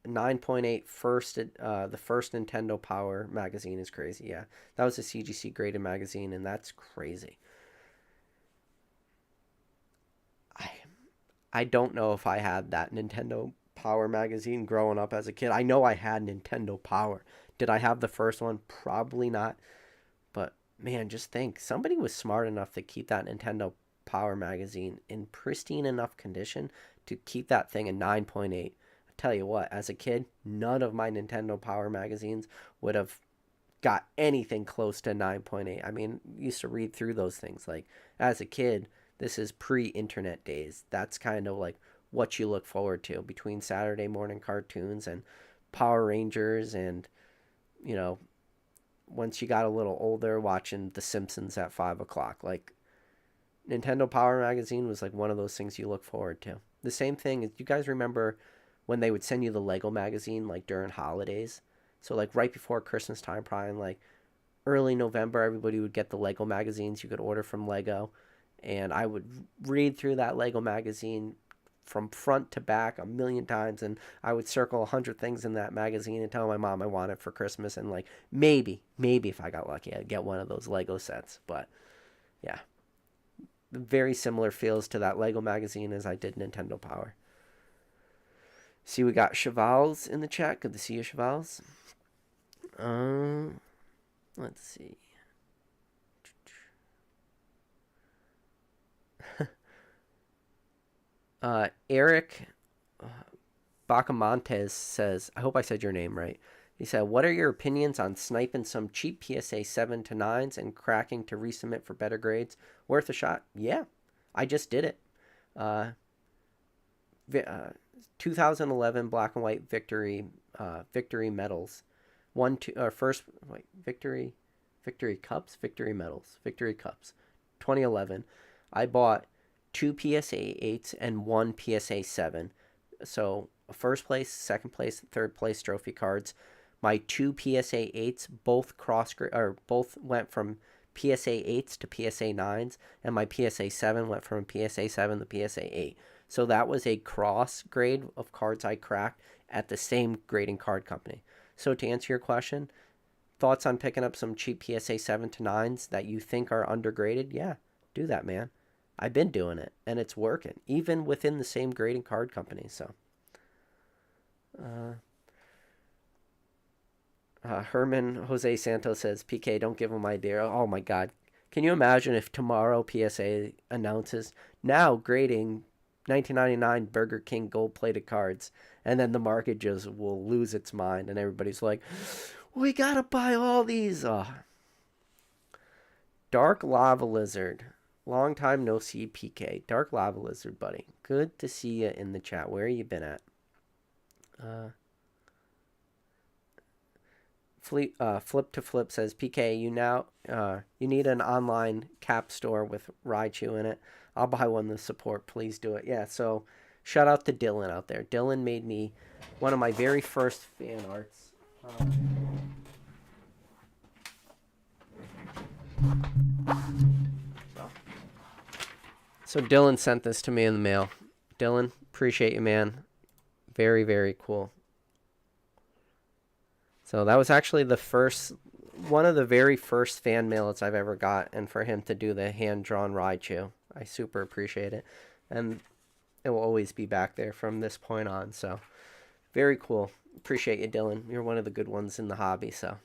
9.8 first. The first Nintendo Power magazine is crazy. Yeah, that was a CGC graded magazine, and that's crazy. I don't know if I had that Nintendo Power magazine growing up as a kid. I know I had Nintendo Power. Did I have the first one? Probably not. But man, just think, somebody was smart enough to keep that Nintendo Power magazine in pristine enough condition to keep that thing in 9.8. I tell you what, as a kid, none of my Nintendo Power magazines would have got anything close to 9.8. I mean, used to read through those things. Like, as a kid, this is pre-internet days. That's kind of like what you look forward to between Saturday morning cartoons and Power Rangers and, you know, once you got a little older, watching The Simpsons at 5 o'clock. Like, Nintendo Power Magazine was like one of those things you look forward to. The same thing, you guys remember when they would send you the Lego magazine, like during holidays? So like right before Christmas time, probably in like early November, everybody would get the Lego magazines you could order from Lego. And I would read through that Lego magazine from front to back a million times, and I would circle 100 things in that magazine and tell my mom I want it for Christmas, and like maybe if I got lucky, I'd get one of those Lego sets. But yeah, very similar feels to that Lego magazine as I did Nintendo Power. See, we got Chevals in the chat. Good to see you, Chevals. Let's see. Eric Bacamontes says, I hope I said your name right. He said, what are your opinions on sniping some cheap PSA 7 to 9s and cracking to resubmit for better grades? Worth a shot? Yeah, I just did it. 2011 black and white victory medals. Victory cups? Victory medals. Victory cups. 2011. I bought 2 PSA 8s and 1 PSA 7. So first place, second place, third place trophy cards. My 2 PSA 8s both both went from PSA 8s to PSA 9s, and my PSA 7 went from PSA 7 to PSA 8. So that was a cross grade of cards I cracked at the same grading card company. So to answer your question, thoughts on picking up some cheap PSA 7 to 9s that you think are undergraded? Yeah, do that, man. I've been doing it, and it's working, even within the same grading card company. So, Herman Jose Santos says, PK, don't give him my idea. Oh, my God. Can you imagine if tomorrow PSA announces, now grading 1999 Burger King gold-plated cards, and then the market just will lose its mind, and everybody's like, we got to buy all these. Dark Lava Lizard. Long time no see, PK. Dark Lava Lizard, buddy. Good to see you in the chat. Where you been at? Flip to Flip says, PK, you need an online cap store with Raichu in it. I'll buy one to support. Please do it. Yeah, so shout out to Dylan out there. Dylan made me one of my very first fan arts. So Dylan sent this to me in the mail. Dylan, appreciate you, man. Very, very cool. So that was actually one of the very first fan mailets I've ever got, and for him to do the hand-drawn Raichu, I super appreciate it. And it will always be back there from this point on, so very cool. Appreciate you, Dylan. You're one of the good ones in the hobby, so.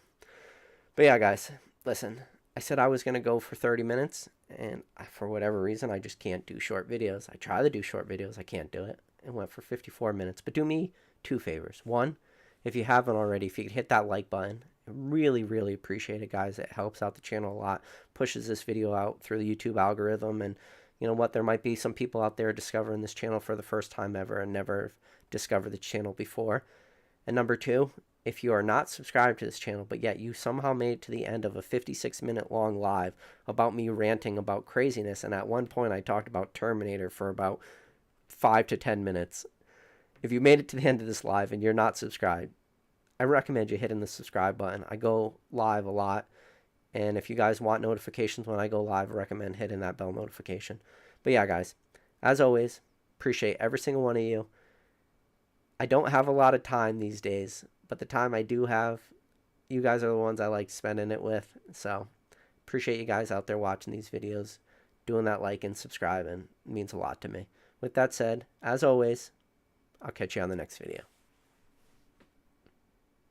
But yeah, guys, listen, I said I was going to go for 30 minutes, and for whatever reason, I just can't do short videos. I try to do short videos. I can't do it. It went for 54 minutes. But do me 2 favors. One, if you haven't already, if you could hit that like button, I really, really appreciate it, guys. It helps out the channel a lot, pushes this video out through the YouTube algorithm, and you know what? There might be some people out there discovering this channel for the first time ever and never discovered the channel before. And number 2, if you are not subscribed to this channel, but yet you somehow made it to the end of a 56-minute long live about me ranting about craziness, and at one point I talked about Terminator for about 5 to 10 minutes. If you made it to the end of this live and you're not subscribed, I recommend you hitting the subscribe button. I go live a lot, and if you guys want notifications when I go live, I recommend hitting that bell notification. But yeah, guys, as always, appreciate every single one of you. I don't have a lot of time these days, but the time I do have, you guys are the ones I like spending it with. So appreciate you guys out there watching these videos, doing that like and subscribing. It means a lot to me. With that said, as always, I'll catch you on the next video.